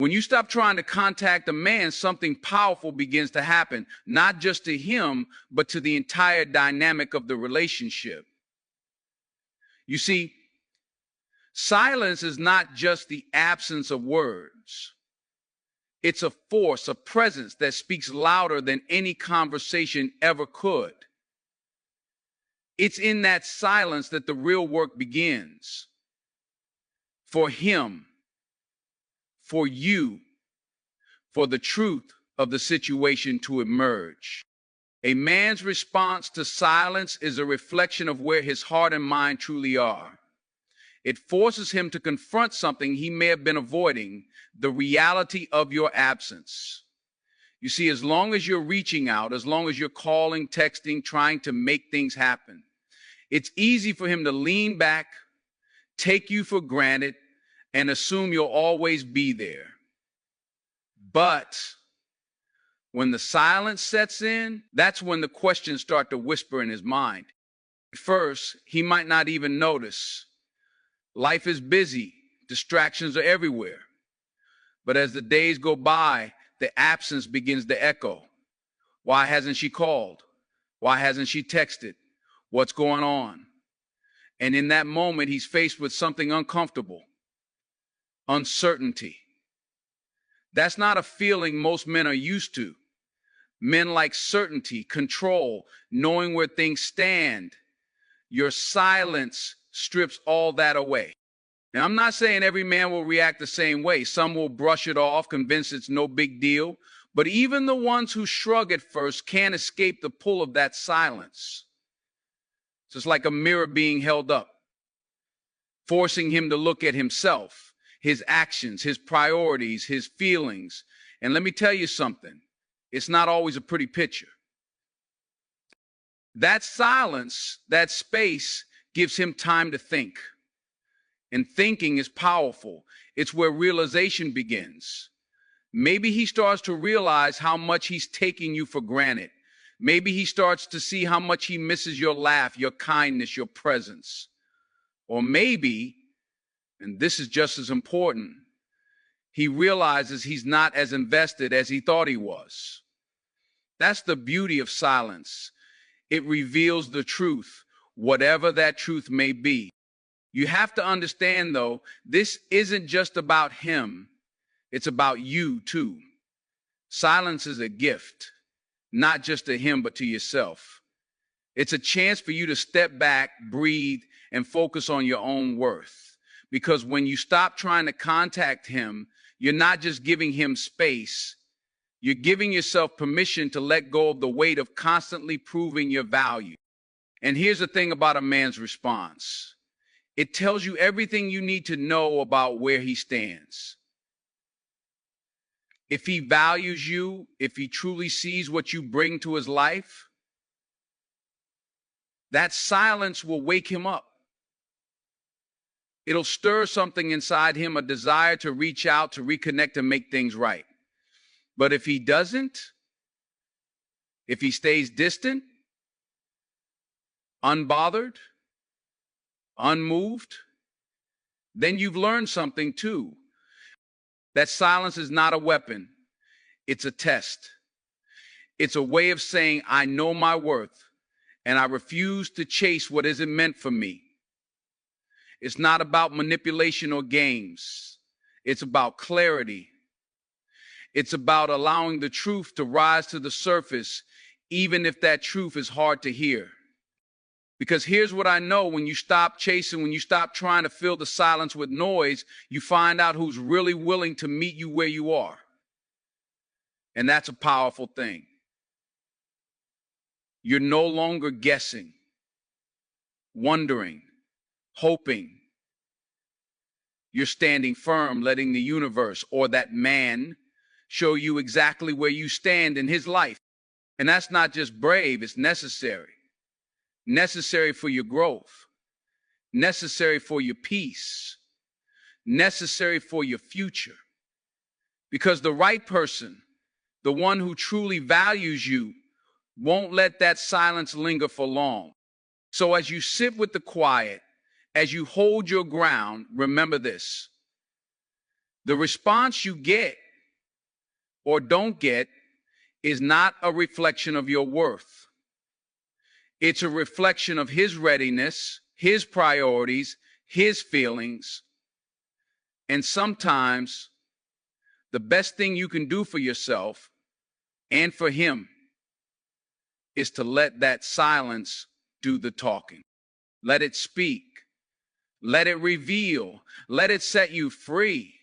When you stop trying to contact a man, something powerful begins to happen, not just to him, but to the entire dynamic of the relationship. You see, silence is not just the absence of words. It's a force, a presence that speaks louder than any conversation ever could. It's in that silence that the real work begins. For him, for you, for the truth of the situation to emerge. A man's response to silence is a reflection of where his heart and mind truly are. It forces him to confront something he may have been avoiding, the reality of your absence. You see, as long as you're reaching out, as long as you're calling, texting, trying to make things happen, it's easy for him to lean back, take you for granted, and assume you'll always be there. But when the silence sets in, that's when the questions start to whisper in his mind. At first, he might not even notice. Life is busy. Distractions are everywhere. But as the days go by, the absence begins to echo. Why hasn't she called? Why hasn't she texted? What's going on? And in that moment, he's faced with something uncomfortable. Uncertainty. That's not a feeling most men are used to. Men like certainty, control, knowing where things stand. Your silence strips all that away. Now, I'm not saying every man will react the same way. Some will brush it off, convinced it's no big deal. But even the ones who shrug at first can't escape the pull of that silence. It's just like a mirror being held up, forcing him to look at himself, his actions, his priorities, his feelings. And let me tell you something. It's not always a pretty picture. That silence, that space, gives him time to think. And thinking is powerful. It's where realization begins. Maybe he starts to realize how much he's taking you for granted. Maybe he starts to see how much he misses your laugh, your kindness, your presence. Or maybe, and this is just as important, he realizes he's not as invested as he thought he was. That's the beauty of silence. It reveals the truth, whatever that truth may be. You have to understand, though, this isn't just about him. It's about you, too. Silence is a gift, not just to him, but to yourself. It's a chance for you to step back, breathe, and focus on your own worth. Because when you stop trying to contact him, you're not just giving him space. You're giving yourself permission to let go of the weight of constantly proving your value. And here's the thing about a man's response. It tells you everything you need to know about where he stands. If he values you, if he truly sees what you bring to his life, that silence will wake him up. It'll stir something inside him, a desire to reach out, to reconnect, and make things right. But if he doesn't, if he stays distant, unbothered, unmoved, then you've learned something too. That silence is not a weapon. It's a test. It's a way of saying, I know my worth, and I refuse to chase what isn't meant for me. It's not about manipulation or games. It's about clarity. It's about allowing the truth to rise to the surface, even if that truth is hard to hear. Because here's what I know, when you stop chasing, when you stop trying to fill the silence with noise, you find out who's really willing to meet you where you are. And that's a powerful thing. You're no longer guessing, wondering, hoping. You're standing firm, letting the universe or that man show you exactly where you stand in his life. And that's not just brave, it's necessary. Necessary for your growth, necessary for your peace, necessary for your future. Because the right person, the one who truly values you, won't let that silence linger for long. So as you sit with the quiet, as you hold your ground, remember this. The response you get or don't get is not a reflection of your worth. It's a reflection of his readiness, his priorities, his feelings. And sometimes the best thing you can do for yourself and for him is to let that silence do the talking. Let it speak. Let it reveal. Let it set you free.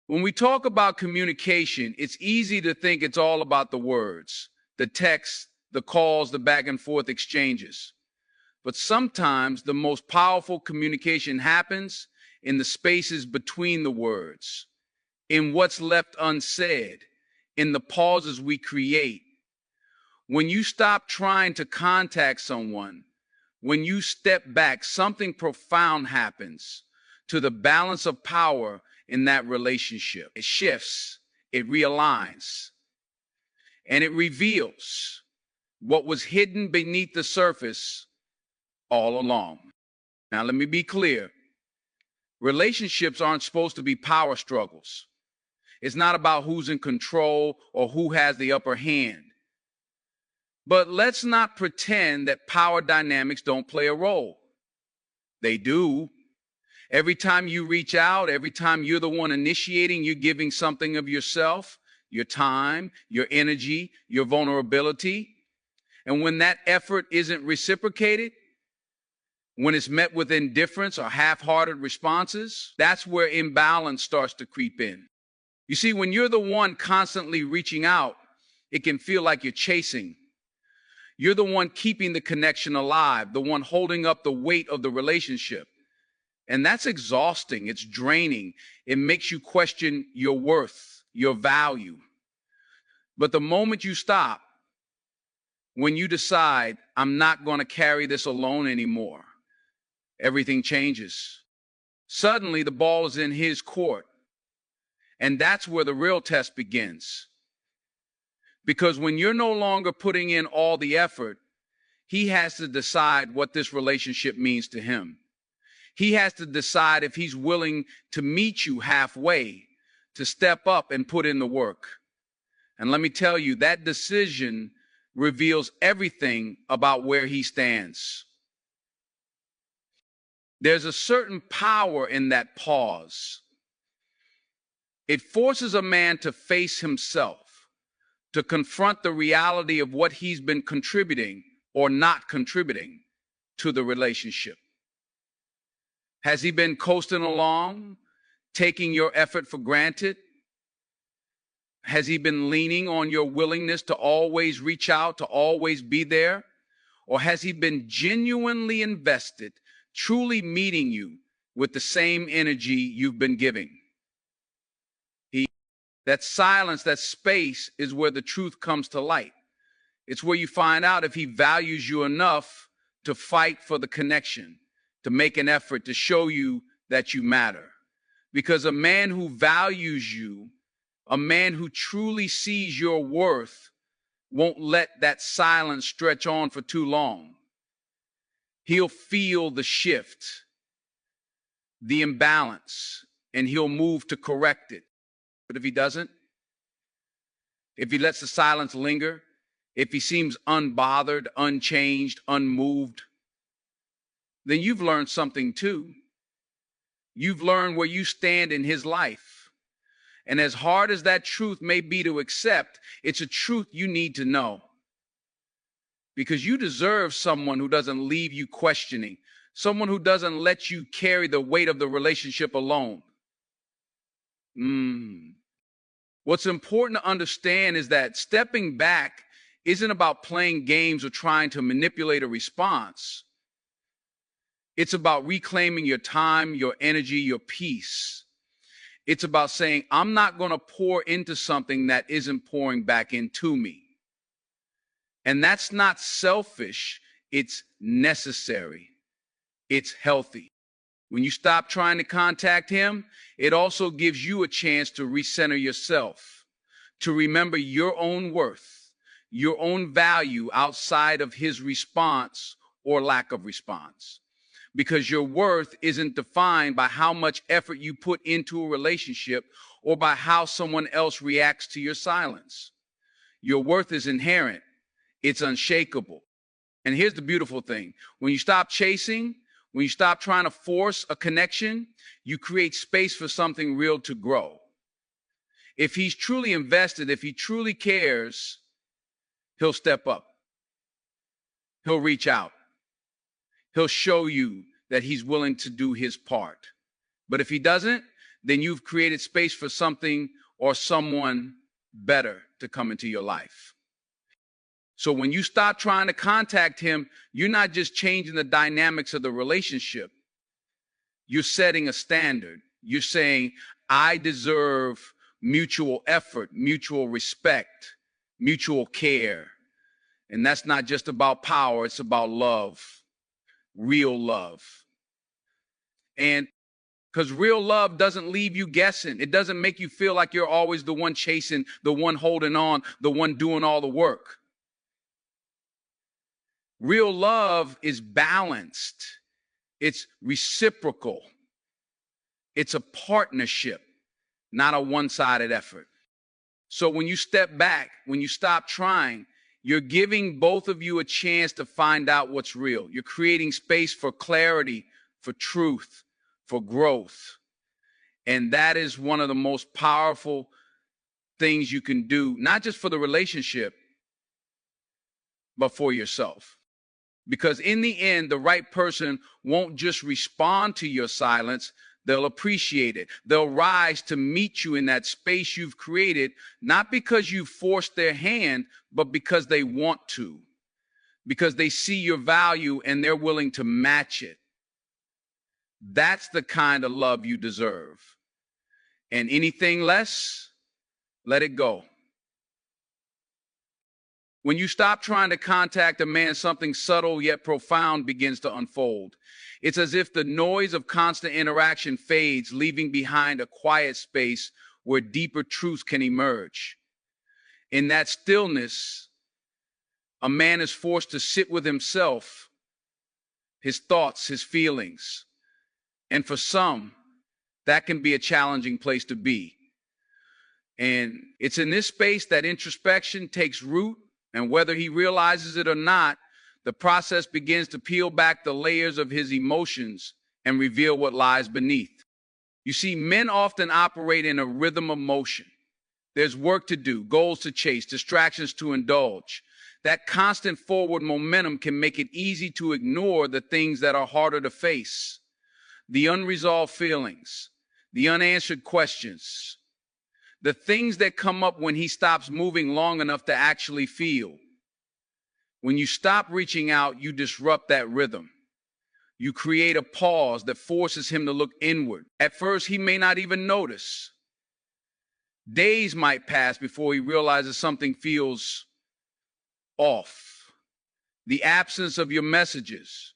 When we talk about communication, it's easy to think it's all about the words, the texts, the calls, the back and forth exchanges. But sometimes the most powerful communication happens in the spaces between the words, in what's left unsaid, in the pauses we create. When you stop trying to contact someone, when you step back, something profound happens to the balance of power in that relationship. It shifts, it realigns, and it reveals what was hidden beneath the surface all along. Now, let me be clear. Relationships aren't supposed to be power struggles. It's not about who's in control or who has the upper hand. But let's not pretend that power dynamics don't play a role. They do. Every time you reach out, every time you're the one initiating, you're giving something of yourself, your time, your energy, your vulnerability. And when that effort isn't reciprocated, when it's met with indifference or half-hearted responses, that's where imbalance starts to creep in. You see, when you're the one constantly reaching out, it can feel like you're chasing. You're the one keeping the connection alive, the one holding up the weight of the relationship. And that's exhausting. It's draining. It makes you question your worth, your value. But the moment you stop, when you decide, I'm not going to carry this alone anymore, everything changes. Suddenly, the ball is in his court. And that's where the real test begins. Because when you're no longer putting in all the effort, he has to decide what this relationship means to him. He has to decide if he's willing to meet you halfway, to step up and put in the work. And let me tell you, that decision reveals everything about where he stands. There's a certain power in that pause. It forces a man to face himself, to confront the reality of what he's been contributing or not contributing to the relationship. Has he been coasting along, taking your effort for granted? Has he been leaning on your willingness to always reach out, to always be there? Or has he been genuinely invested, truly meeting you with the same energy you've been giving? That silence, that space is where the truth comes to light. It's where you find out if he values you enough to fight for the connection, to make an effort to show you that you matter. Because a man who values you, a man who truly sees your worth, won't let that silence stretch on for too long. He'll feel the shift, the imbalance, and he'll move to correct it. But if he doesn't, if he lets the silence linger, if he seems unbothered, unchanged, unmoved, then you've learned something too. You've learned where you stand in his life. And as hard as that truth may be to accept, it's a truth you need to know. Because you deserve someone who doesn't leave you questioning, someone who doesn't let you carry the weight of the relationship alone. What's important to understand is that stepping back isn't about playing games or trying to manipulate a response. It's about reclaiming your time, your energy, your peace. It's about saying, I'm not going to pour into something that isn't pouring back into me. And that's not selfish. It's necessary. It's healthy. When you stop trying to contact him, it also gives you a chance to recenter yourself, to remember your own worth, your own value outside of his response or lack of response. because your worth isn't defined by how much effort you put into a relationship or by how someone else reacts to your silence. Your worth is inherent. It's unshakable. And here's the beautiful thing. When you stop chasing, when you stop trying to force a connection, you create space for something real to grow. If he's truly invested, if he truly cares, he'll step up. He'll reach out. He'll show you that he's willing to do his part. But if he doesn't, then you've created space for something or someone better to come into your life. So when you stop trying to contact him, you're not just changing the dynamics of the relationship. You're setting a standard. You're saying, I deserve mutual effort, mutual respect, mutual care. And that's not just about power, it's about love, real love. And because real love doesn't leave you guessing. It doesn't make you feel like you're always the one chasing, the one holding on, the one doing all the work. Real love is balanced. It's reciprocal. It's a partnership, not a one-sided effort. So when you step back, when you stop trying, you're giving both of you a chance to find out what's real. You're creating space for clarity, for truth, for growth. And that is one of the most powerful things you can do, not just for the relationship, but for yourself. Because in the end, the right person won't just respond to your silence, they'll appreciate it. They'll rise to meet you in that space you've created, not because you forced their hand, but because they want to. Because they see your value and they're willing to match it. That's the kind of love you deserve. And anything less, let it go. When you stop trying to contact a man, something subtle yet profound begins to unfold. It's as if the noise of constant interaction fades, leaving behind a quiet space where deeper truths can emerge. In that stillness, a man is forced to sit with himself, his thoughts, his feelings. And for some, that can be a challenging place to be. And it's in this space that introspection takes root. And whether he realizes it or not, the process begins to peel back the layers of his emotions and reveal what lies beneath. You see, men often operate in a rhythm of motion. There's work to do, goals to chase, distractions to indulge. That constant forward momentum can make it easy to ignore the things that are harder to face. The unresolved feelings, the unanswered questions, the things that come up when he stops moving long enough to actually feel. When you stop reaching out, you disrupt that rhythm. You create a pause that forces him to look inward. At first, he may not even notice. Days might pass before he realizes something feels off. The absence of your messages,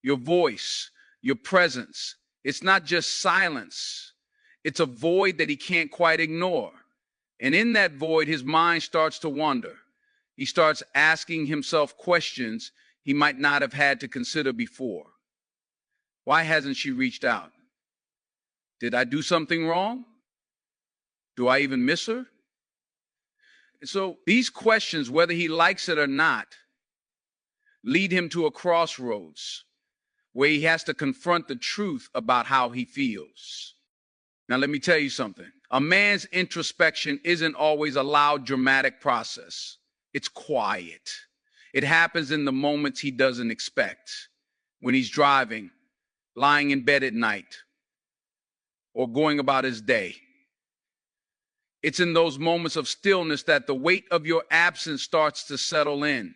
your voice, your presence. It's not just silence. It's a void that he can't quite ignore. And in that void, his mind starts to wander. He starts asking himself questions he might not have had to consider before. Why hasn't she reached out? Did I do something wrong? Do I even miss her? And so these questions, whether he likes it or not, lead him to a crossroads where he has to confront the truth about how he feels. Now, let me tell you something. A man's introspection isn't always a loud, dramatic process. It's quiet. It happens in the moments he doesn't expect. When he's driving, lying in bed at night, or going about his day. It's in those moments of stillness that the weight of your absence starts to settle in.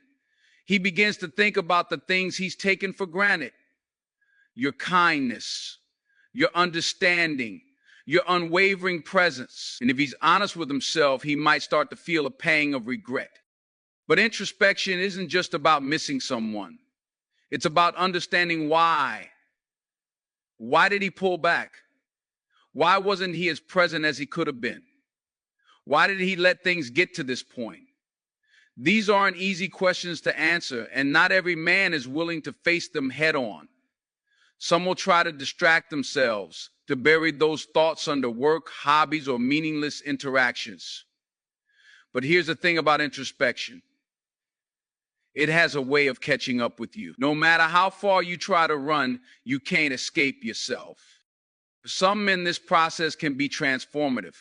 He begins to think about the things he's taken for granted. Your kindness, your understanding, your unwavering presence. And if he's honest with himself, he might start to feel a pang of regret. But introspection isn't just about missing someone. It's about understanding why. Why did he pull back? Why wasn't he as present as he could have been? Why did he let things get to this point? These aren't easy questions to answer, and not every man is willing to face them head on. Some will try to distract themselves, to bury those thoughts under work, hobbies, or meaningless interactions. But here's the thing about introspection. It has a way of catching up with you. No matter how far you try to run, you can't escape yourself. For some men, this process can be transformative.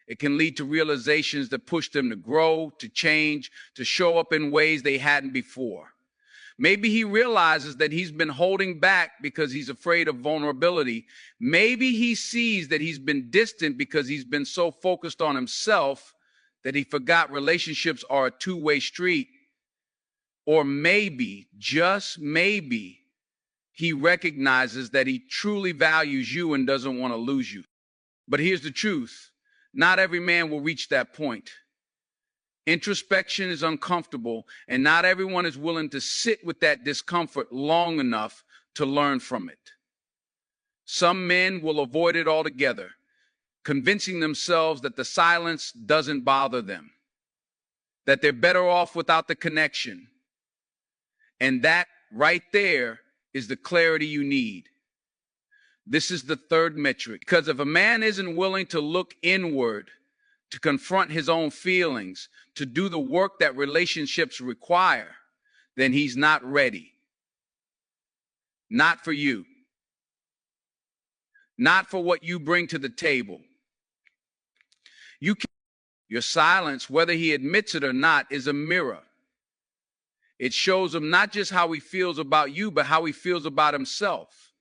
It can lead to realizations that push them to grow, to change, to show up in ways they hadn't before. Maybe he realizes that he's been holding back because he's afraid of vulnerability. Maybe he sees that he's been distant because he's been so focused on himself that he forgot relationships are a two-way street. Or maybe, just maybe, he recognizes that he truly values you and doesn't want to lose you. But here's the truth. Not every man will reach that point. Introspection is uncomfortable, and not everyone is willing to sit with that discomfort long enough to learn from it. Some men will avoid it altogether, convincing themselves that the silence doesn't bother them, that they're better off without the connection. And that right there is the clarity you need. This is the third metric, because if a man isn't willing to look inward, to confront his own feelings, to do the work that relationships require, then he's not ready. Not for you. Not for what you bring to the table. Your silence, whether he admits it or not, is a mirror. It shows him not just how he feels about you, but how he feels about himself.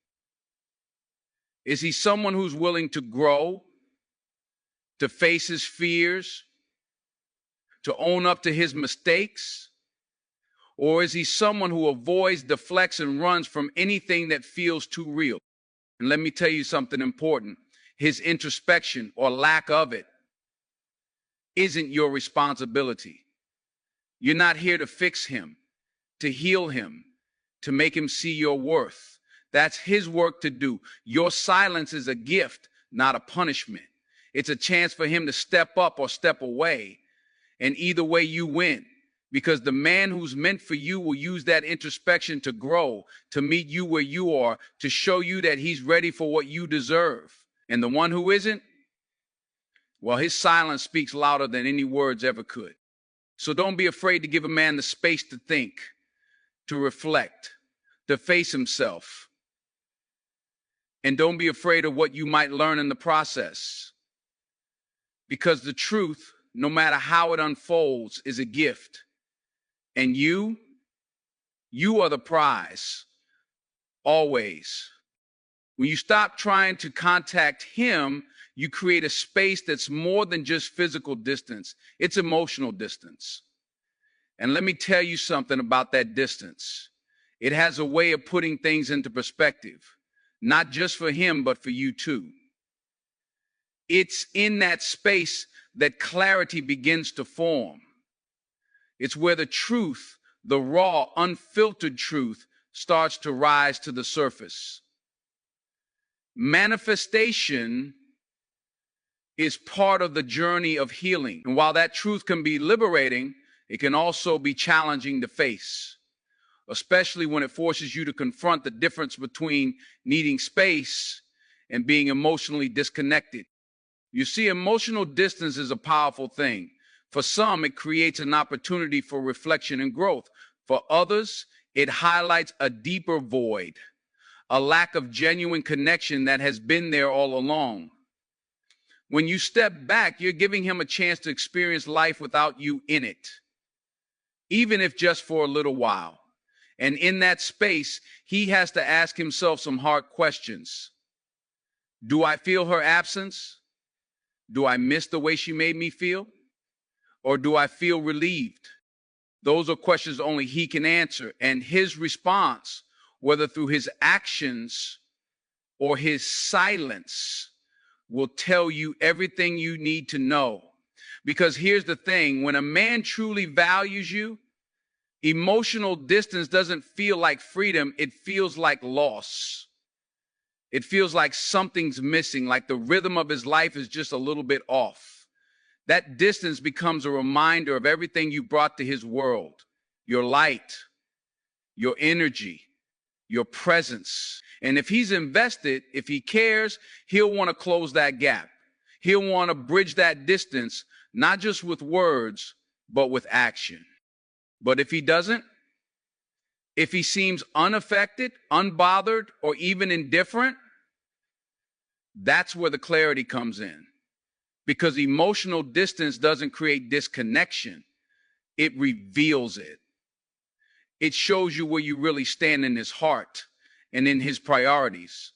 Is he someone who's willing to grow, to face his fears, to own up to his mistakes? Or is he someone who avoids, deflects, and runs from anything that feels too real? And let me tell you something important. His introspection, or lack of it, isn't your responsibility. You're not here to fix him, to heal him, to make him see your worth. That's his work to do. Your silence is a gift, not a punishment. It's a chance for him to step up or step away. And either way, you win. Because the man who's meant for you will use that introspection to grow, to meet you where you are, to show you that he's ready for what you deserve. And the one who isn't, well, his silence speaks louder than any words ever could. So don't be afraid to give a man the space to think, to reflect, to face himself. And don't be afraid of what you might learn in the process. Because the truth, no matter how it unfolds, is a gift. And you are the prize, always. When you stop trying to contact him, you create a space that's more than just physical distance. It's emotional distance. And let me tell you something about that distance. It has a way of putting things into perspective, not just for him, but for you too. It's in that space that clarity begins to form. It's where the truth, the raw, unfiltered truth, starts to rise to the surface. Manifestation is part of the journey of healing. And while that truth can be liberating, it can also be challenging to face, especially when it forces you to confront the difference between needing space and being emotionally disconnected. You see, emotional distance is a powerful thing. For some, it creates an opportunity for reflection and growth. For others, it highlights a deeper void, a lack of genuine connection that has been there all along. When you step back, you're giving him a chance to experience life without you in it, even if just for a little while. And in that space, he has to ask himself some hard questions. Do I feel her absence? Do I miss the way she made me feel? Or do I feel relieved? Those are questions only he can answer. And his response, whether through his actions or his silence, will tell you everything you need to know. Because here's the thing, when a man truly values you, emotional distance doesn't feel like freedom, it feels like loss. It feels like something's missing, like the rhythm of his life is just a little bit off. That distance becomes a reminder of everything you brought to his world, your light, your energy, your presence. And if he's invested, if he cares, he'll want to close that gap. He'll want to bridge that distance, not just with words, but with action. But if he doesn't, if he seems unaffected, unbothered, or even indifferent, that's where the clarity comes in. Because emotional distance doesn't create disconnection, it reveals it. It shows you where you really stand in his heart and in his priorities.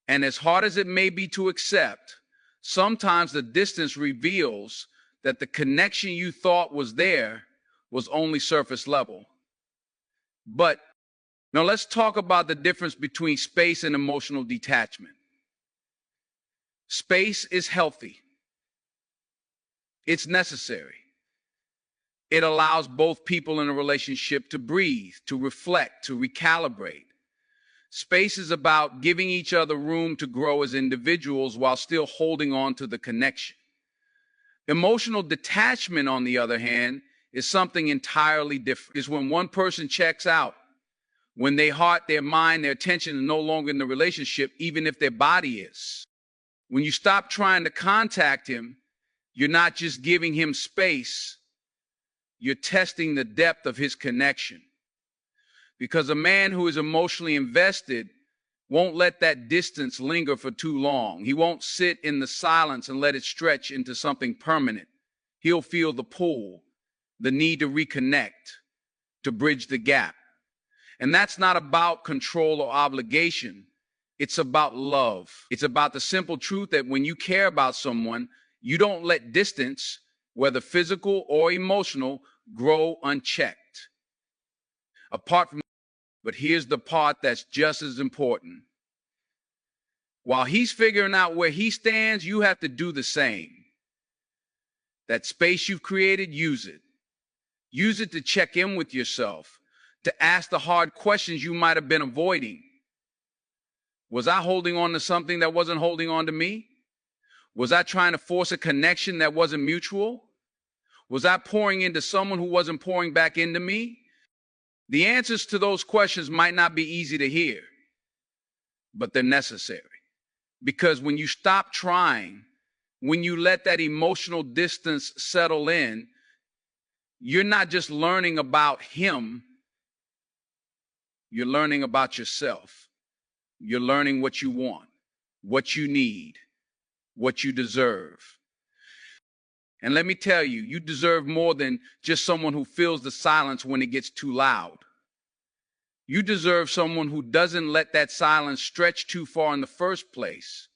And as hard as it may be to accept, sometimes the distance reveals that the connection you thought was there was only surface level. But now let's talk about the difference between space and emotional detachment. Space is healthy. It's necessary. It allows both people in a relationship to breathe, to reflect, to recalibrate. Space is about giving each other room to grow as individuals while still holding on to the connection. Emotional detachment, on the other hand, is something entirely different. It's when one person checks out, when their heart, their mind, their attention are no longer in the relationship, even if their body is. When you stop trying to contact him, you're not just giving him space, you're testing the depth of his connection. Because a man who is emotionally invested won't let that distance linger for too long. He won't sit in the silence and let it stretch into something permanent. He'll feel the pull, the need to reconnect, to bridge the gap. And that's not about control or obligation. It's about love. It's about the simple truth that when you care about someone, you don't let distance, whether physical or emotional, grow unchecked. But here's the part that's just as important. While he's figuring out where he stands, you have to do the same. That space you've created, use it. Use it to check in with yourself, to ask the hard questions you might have been avoiding. Was I holding on to something that wasn't holding on to me? Was I trying to force a connection that wasn't mutual? Was I pouring into someone who wasn't pouring back into me? The answers to those questions might not be easy to hear, but they're necessary. Because when you stop trying, when you let that emotional distance settle in, you're not just learning about him, you're learning about yourself. You're learning what you want, what you need, what you deserve. And let me tell you, you deserve more than just someone who fills the silence when it gets too loud. You deserve someone who doesn't let that silence stretch too far in the first place.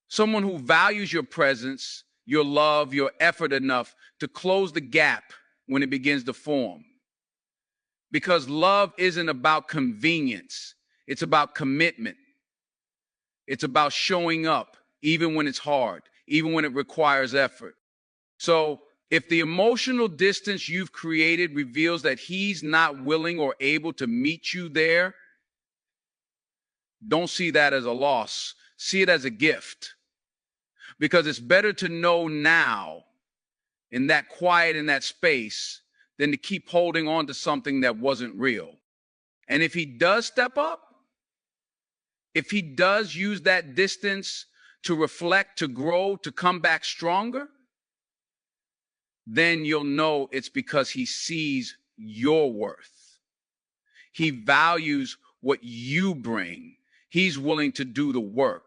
Someone who values your presence, your love, your effort enough to close the gap when it begins to form. Because love isn't about convenience. It's about commitment. It's about showing up, even when it's hard, even when it requires effort. So if the emotional distance you've created reveals that he's not willing or able to meet you there, don't see that as a loss. See it as a gift. Because it's better to know now, in that quiet, in that space, than to keep holding on to something that wasn't real. And if he does step up, if he does use that distance to reflect, to grow, to come back stronger, then you'll know it's because he sees your worth. He values what you bring. He's willing to do the work.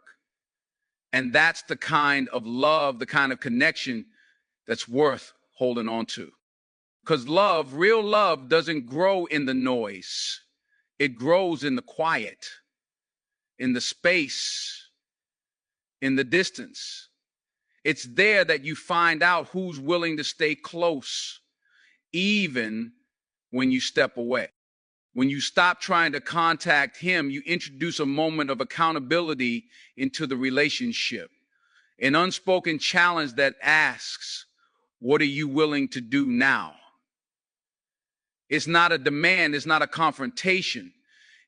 And that's the kind of love, the kind of connection that's worth holding on to. Because love, real love, doesn't grow in the noise. It grows in the quiet, in the space, in the distance. It's there that you find out who's willing to stay close, even when you step away. When you stop trying to contact him, you introduce a moment of accountability into the relationship. An unspoken challenge that asks, what are you willing to do now? It's not a demand, it's not a confrontation.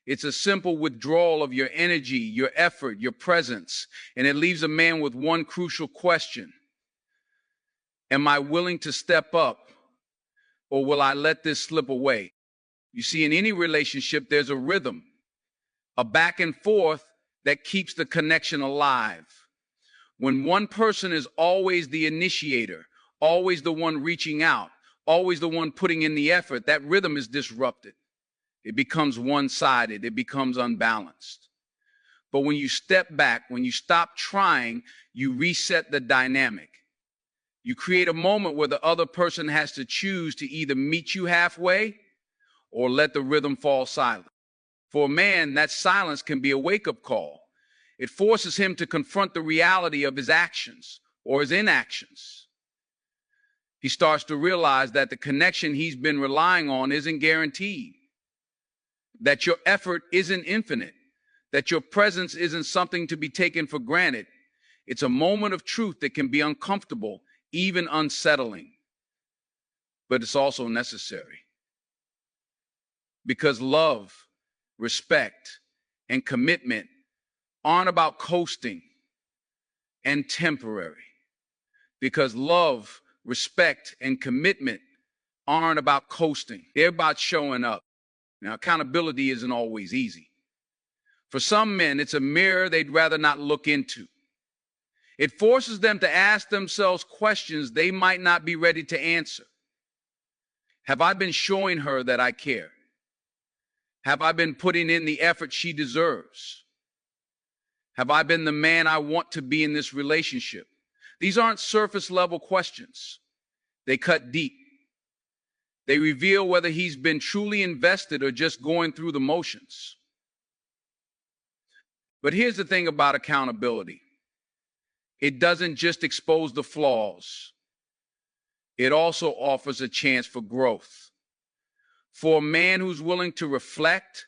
It's a simple withdrawal of your energy, your effort, your presence. And it leaves a man with one crucial question. Am I willing to step up, or will I let this slip away? You see, in any relationship, there's a rhythm, a back and forth that keeps the connection alive. When one person is always the initiator, always the one reaching out, always the one putting in the effort, that rhythm is disrupted. It becomes one-sided. It becomes unbalanced. But when you step back, when you stop trying, you reset the dynamic. You create a moment where the other person has to choose to either meet you halfway or let the rhythm fall silent. For a man, that silence can be a wake-up call. It forces him to confront the reality of his actions or his inactions. He starts to realize that the connection he's been relying on isn't guaranteed, that your effort isn't infinite, that your presence isn't something to be taken for granted. It's a moment of truth that can be uncomfortable, even unsettling, but it's also necessary. Because love, respect, and commitment aren't about coasting and temporary. Because love, respect, and commitment aren't about coasting. They're about showing up. Now, accountability isn't always easy. For some men, it's a mirror they'd rather not look into. It forces them to ask themselves questions they might not be ready to answer. Have I been showing her that I care? Have I been putting in the effort she deserves? Have I been the man I want to be in this relationship? These aren't surface level questions. They cut deep. They reveal whether he's been truly invested or just going through the motions. But here's the thing about accountability. It doesn't just expose the flaws. It also offers a chance for growth. For a man who's willing to reflect,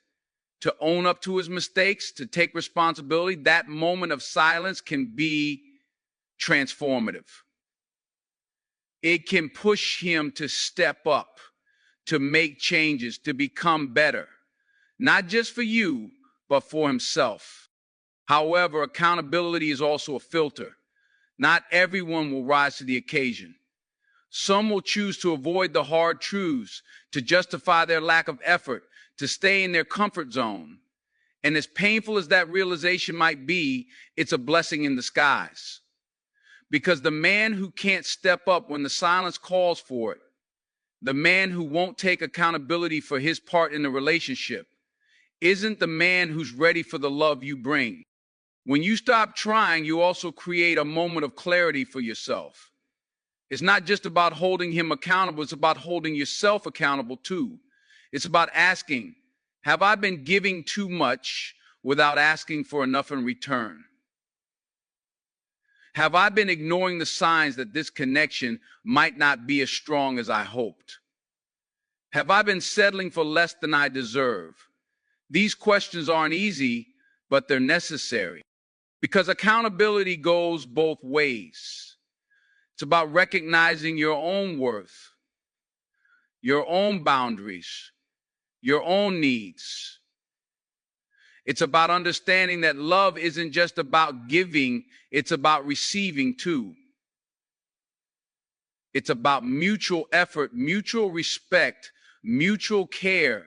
to own up to his mistakes, to take responsibility, that moment of silence can be transformative. It can push him to step up, to make changes, to become better, not just for you, but for himself. However, accountability is also a filter. Not everyone will rise to the occasion. Some will choose to avoid the hard truths, to justify their lack of effort, to stay in their comfort zone. And as painful as that realization might be, it's a blessing in disguise. Because the man who can't step up when the silence calls for it, the man who won't take accountability for his part in the relationship, isn't the man who's ready for the love you bring. When you stop trying, you also create a moment of clarity for yourself. It's not just about holding him accountable, it's about holding yourself accountable too. It's about asking, have I been giving too much without asking for enough in return? Have I been ignoring the signs that this connection might not be as strong as I hoped? Have I been settling for less than I deserve? These questions aren't easy, but they're necessary. Because accountability goes both ways. It's about recognizing your own worth, your own boundaries, your own needs. It's about understanding that love isn't just about giving, it's about receiving too. It's about mutual effort, mutual respect, mutual care.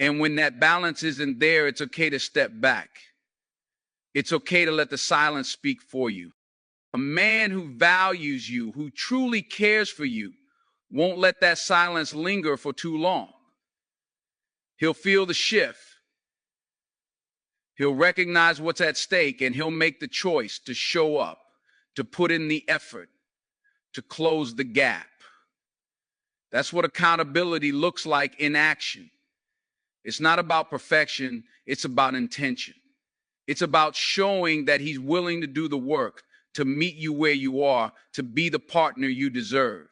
And when that balance isn't there, it's okay to step back. It's okay to let the silence speak for you. A man who values you, who truly cares for you, won't let that silence linger for too long. He'll feel the shift. He'll recognize what's at stake, and he'll make the choice to show up, to put in the effort, to close the gap. That's what accountability looks like in action. It's not about perfection, it's about intention. It's about showing that he's willing to do the work, to meet you where you are, to be the partner you deserve.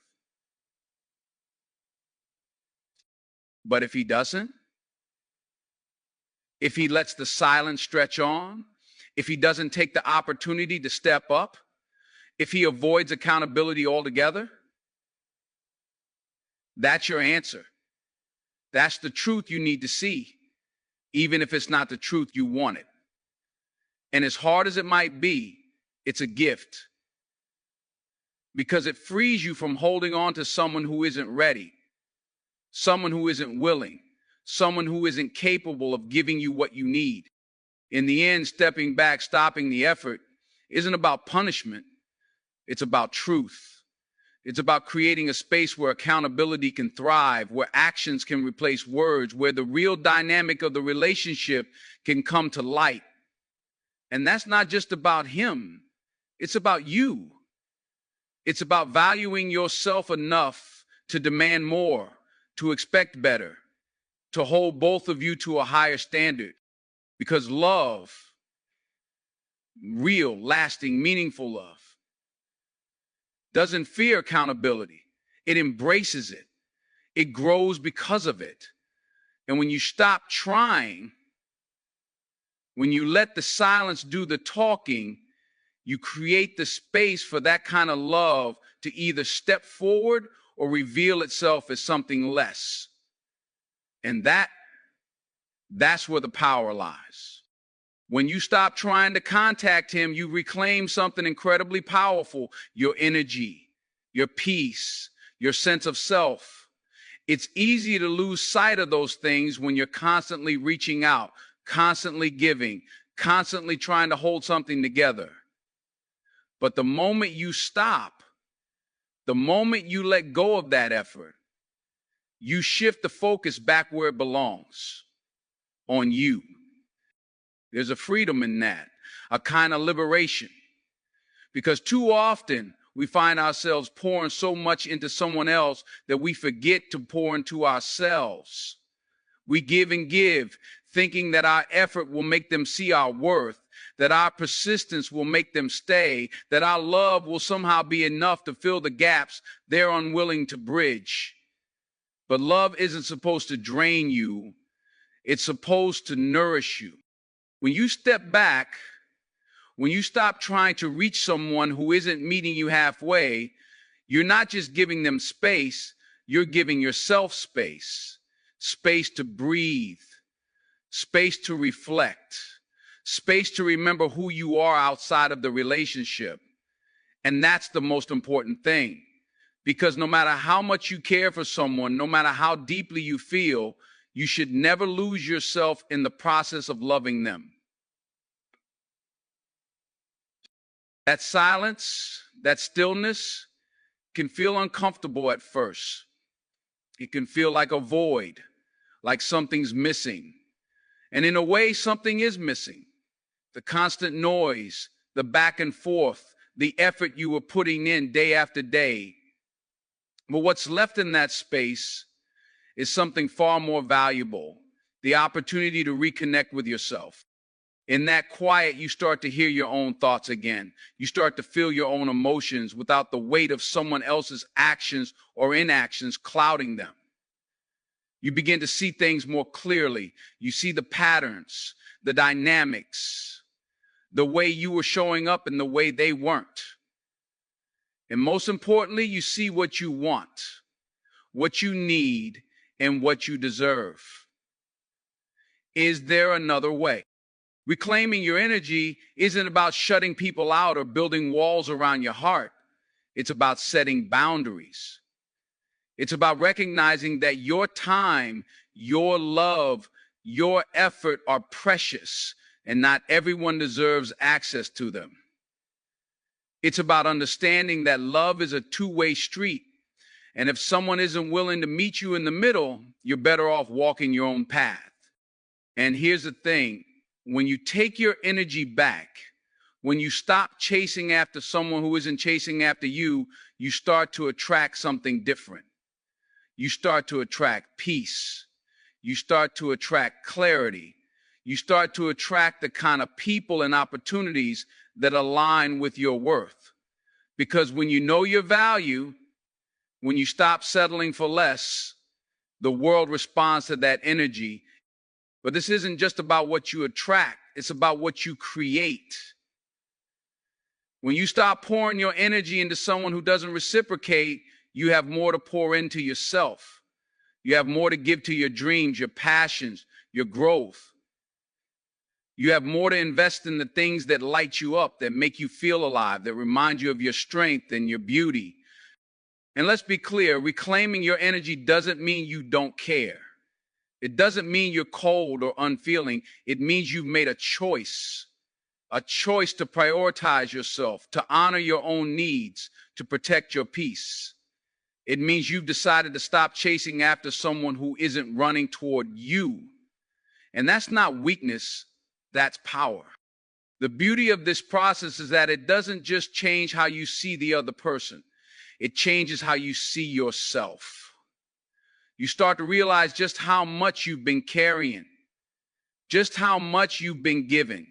But if he doesn't, if he lets the silence stretch on, if he doesn't take the opportunity to step up, if he avoids accountability altogether, that's your answer. That's the truth you need to see, even if it's not the truth you wanted. And as hard as it might be, it's a gift. Because it frees you from holding on to someone who isn't ready, someone who isn't willing, someone who isn't capable of giving you what you need. In the end, stepping back, stopping the effort, isn't about punishment. It's about truth. It's about creating a space where accountability can thrive, where actions can replace words, where the real dynamic of the relationship can come to light. And that's not just about him. It's about you. It's about valuing yourself enough to demand more, to expect better, to hold both of you to a higher standard. Because love, real, lasting, meaningful love, doesn't fear accountability. It embraces it. It grows because of it. And when you stop trying, when you let the silence do the talking, you create the space for that kind of love to either step forward or reveal itself as something less. And that's where the power lies. When you stop trying to contact him, you reclaim something incredibly powerful: your energy, your peace, your sense of self. It's easy to lose sight of those things when you're constantly reaching out, constantly giving, constantly trying to hold something together. But the moment you stop, the moment you let go of that effort, you shift the focus back where it belongs, on you. There's a freedom in that, a kind of liberation. Because too often we find ourselves pouring so much into someone else that we forget to pour into ourselves. We give and give, thinking that our effort will make them see our worth, that our persistence will make them stay, that our love will somehow be enough to fill the gaps they're unwilling to bridge. But love isn't supposed to drain you. It's supposed to nourish you. When you step back, when you stop trying to reach someone who isn't meeting you halfway, you're not just giving them space, you're giving yourself space. Space to breathe, space to reflect, space to remember who you are outside of the relationship. And that's the most important thing. Because no matter how much you care for someone, no matter how deeply you feel, you should never lose yourself in the process of loving them. That silence, that stillness can feel uncomfortable at first. It can feel like a void, like something's missing. And in a way, something is missing. The constant noise, the back and forth, the effort you were putting in day after day. But what's left in that space is something far more valuable: the opportunity to reconnect with yourself. In that quiet, you start to hear your own thoughts again. You start to feel your own emotions without the weight of someone else's actions or inactions clouding them. You begin to see things more clearly. You see the patterns, the dynamics, the way you were showing up and the way they weren't. And most importantly, you see what you want, what you need, and what you deserve. Is there another way? Reclaiming your energy isn't about shutting people out or building walls around your heart. It's about setting boundaries. It's about recognizing that your time, your love, your effort are precious, and not everyone deserves access to them. It's about understanding that love is a two-way street. And if someone isn't willing to meet you in the middle, you're better off walking your own path. And here's the thing. When you take your energy back, when you stop chasing after someone who isn't chasing after you, you start to attract something different. You start to attract peace. You start to attract clarity. You start to attract the kind of people and opportunities that align with your worth. Because when you know your value, when you stop settling for less, the world responds to that energy. But this isn't just about what you attract, it's about what you create. When you stop pouring your energy into someone who doesn't reciprocate, you have more to pour into yourself. You have more to give to your dreams, your passions, your growth. You have more to invest in the things that light you up, that make you feel alive, that remind you of your strength and your beauty. And let's be clear, reclaiming your energy doesn't mean you don't care. It doesn't mean you're cold or unfeeling. It means you've made a choice to prioritize yourself, to honor your own needs, to protect your peace. It means you've decided to stop chasing after someone who isn't running toward you. And that's not weakness, that's power. The beauty of this process is that it doesn't just change how you see the other person, it changes how you see yourself. You start to realize just how much you've been carrying, just how much you've been giving,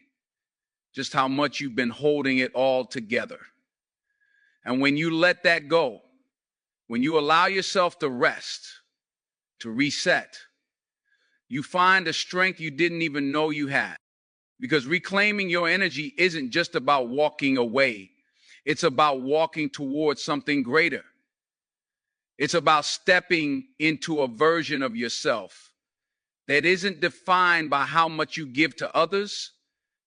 just how much you've been holding it all together. And when you let that go, when you allow yourself to rest, to reset, you find a strength you didn't even know you had. Because reclaiming your energy isn't just about walking away. It's about walking towards something greater. It's about stepping into a version of yourself that isn't defined by how much you give to others,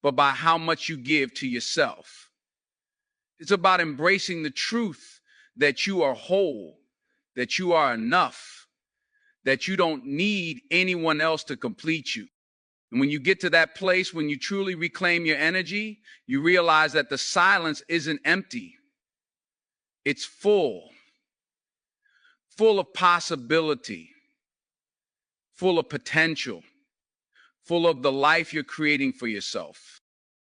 but by how much you give to yourself. It's about embracing the truth that you are whole, that you are enough, that you don't need anyone else to complete you. And when you get to that place, when you truly reclaim your energy, you realize that the silence isn't empty. It's full of possibility, full of potential, full of the life you're creating for yourself.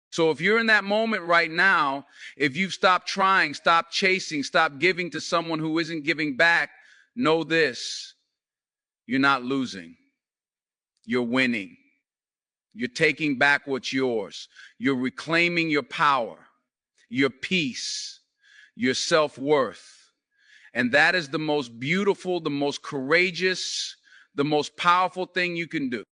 So if you're in that moment right now, if you've stopped trying, stopped chasing, stopped giving to someone who isn't giving back, know this: you're not losing. You're winning. You're taking back what's yours. You're reclaiming your power, your peace, your self-worth. And that is the most beautiful, the most courageous, the most powerful thing you can do.